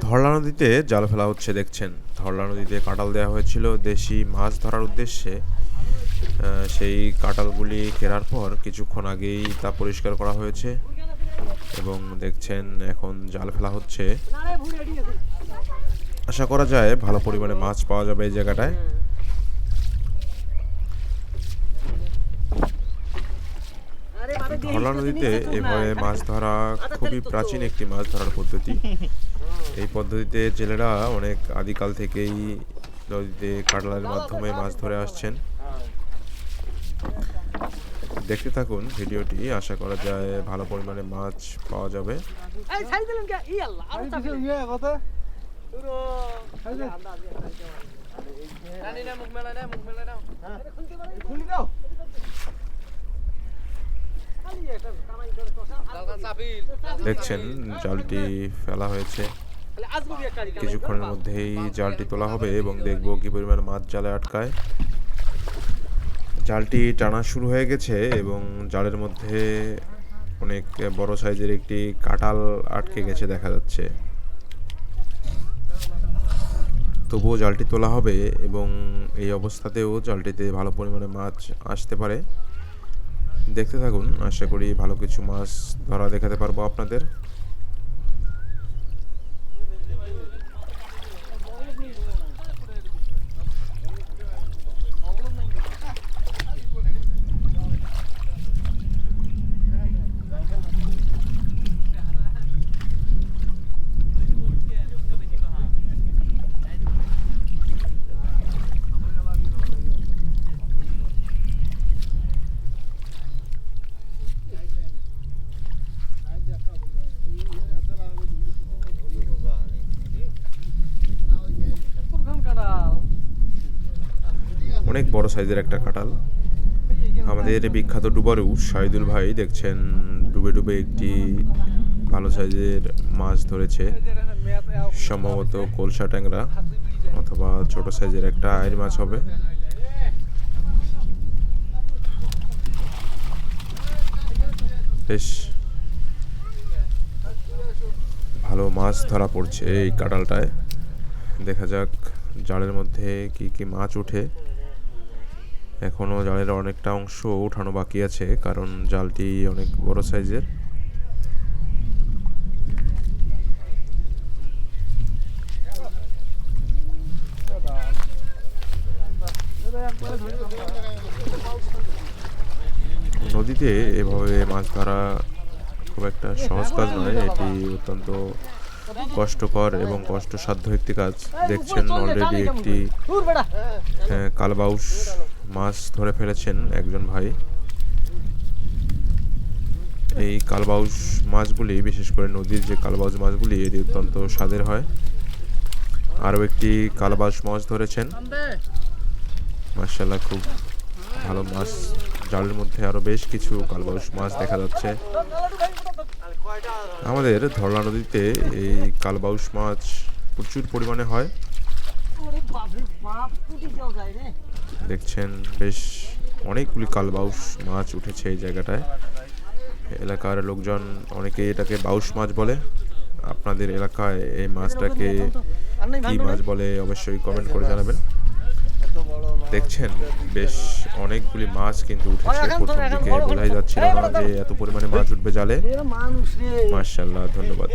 ধরলা নদীতে জাল ফেলা হচ্ছে দেখছেন। ধরলা নদীতে কাঁটাল দেওয়া হয়েছিল দেশি মাছ ধরার উদ্দেশ্যে। সেই কাঁটালগুলি কেরার পর কিছুক্ষণ আগেই তা পরিষ্কার করা হয়েছে এবং দেখছেন এখন জাল ফেলা হচ্ছে। আশা করা যায় ভালো পরিমাণে মাছ পাওয়া যাবে এই জায়গাটায়। ধরলা নদীতে এভাবে মাছ ধরা খুবই প্রাচীন একটি মাছ ধরার পদ্ধতি। এই পদ্ধতিতে জেলেরা অনেক আদিকাল থেকেই নদীতে কাঁটালের মাধ্যমে মাছ ধরে আসছেন। দেখতে থাকুন ভিডিওটি, আশা করা যায় ভালো পরিমাণে মাছ পাওয়া যাবে। দেখছেন জালটি ফেলা হয়েছে, কিছুক্ষণের মধ্যেই জালটি তোলা হবে এবং দেখবো কি পরিমাণ মাছ জালে আটকায়। জালটি টানা শুরু হয়ে গেছে এবং জালের মধ্যে অনেক বড় সাইজের একটি কাঁটাল আটকে গেছে দেখা যাচ্ছে। তবুও জালটি তোলা হবে এবং এই অবস্থাতেও জালটিতে ভালো পরিমাণে মাছ আসতে পারে। দেখতে থাকুন, আশা করি ভালো কিছু মাছ ধরা দেখাতে পারবো আপনাদের। অনেক বড় সাইজের একটা কাঁটাল। আমাদের বিখ্যাত ডুবারু শাহিদুল ভাই দেখছেন ডুবে ডুবে একটি ভালো সাইজের মাছ ধরেছে, সম্ভবত কলসা ট্যাংরা অথবা ছোট সাইজের একটা আইড় মাছ হবে। বেশ ভালো মাছ ধরা পড়ছে এই কাঁটালটায়। দেখা যাক জালের মধ্যে কি কি মাছ ওঠে। এখনো জালের অনেকটা অংশ উঠানো বাকি আছে, কারণ জালটি অনেক বড় সাইজের। নদীতে এভাবে মাছ ধরা খুব একটা সহজ কাজ নয়, এটি অত্যন্ত কষ্টকর এবং কষ্টসাধ্য একটি কাজ। দেখছেন অলরেডি একটি কালবাউস মাছ ধরে ফেলেছেন একজন ভাই। এই কালবাউস মাছগুলি, বিশেষ করে নদীর যে কালবাউস মাছগুলি, এটি অত্যন্ত স্বাদের হয়। আরও একটি কালবাউস মাছ ধরেছেন, মাশাআল্লাহ খুব ভালো মাছ। জালের মধ্যে আরও বেশ কিছু কালবাউস মাছ দেখা যাচ্ছে। আমাদের ধরলা নদীতে এই কালবাউস মাছ প্রচুর পরিমাণে হয়। দেখছেন বেশ অনেকগুলি কালবাউস মাছ উঠেছে এই জায়গাটায়। এলাকার লোকজন অনেকে এটাকে বাউস মাছ বলে। আপনাদের এলাকায় এই মাছটাকে কি মাছ বলে অবশ্যই কমেন্ট করে জানাবেন। দেখছেন বেশ অনেকগুলি মাছ কিন্তু উঠেছে, প্রথম দিকে বোঝাই যাচ্ছিল না যে এত পরিমাণে মাছ উঠবে জালে। মাশাআল্লাহ, ধন্যবাদ।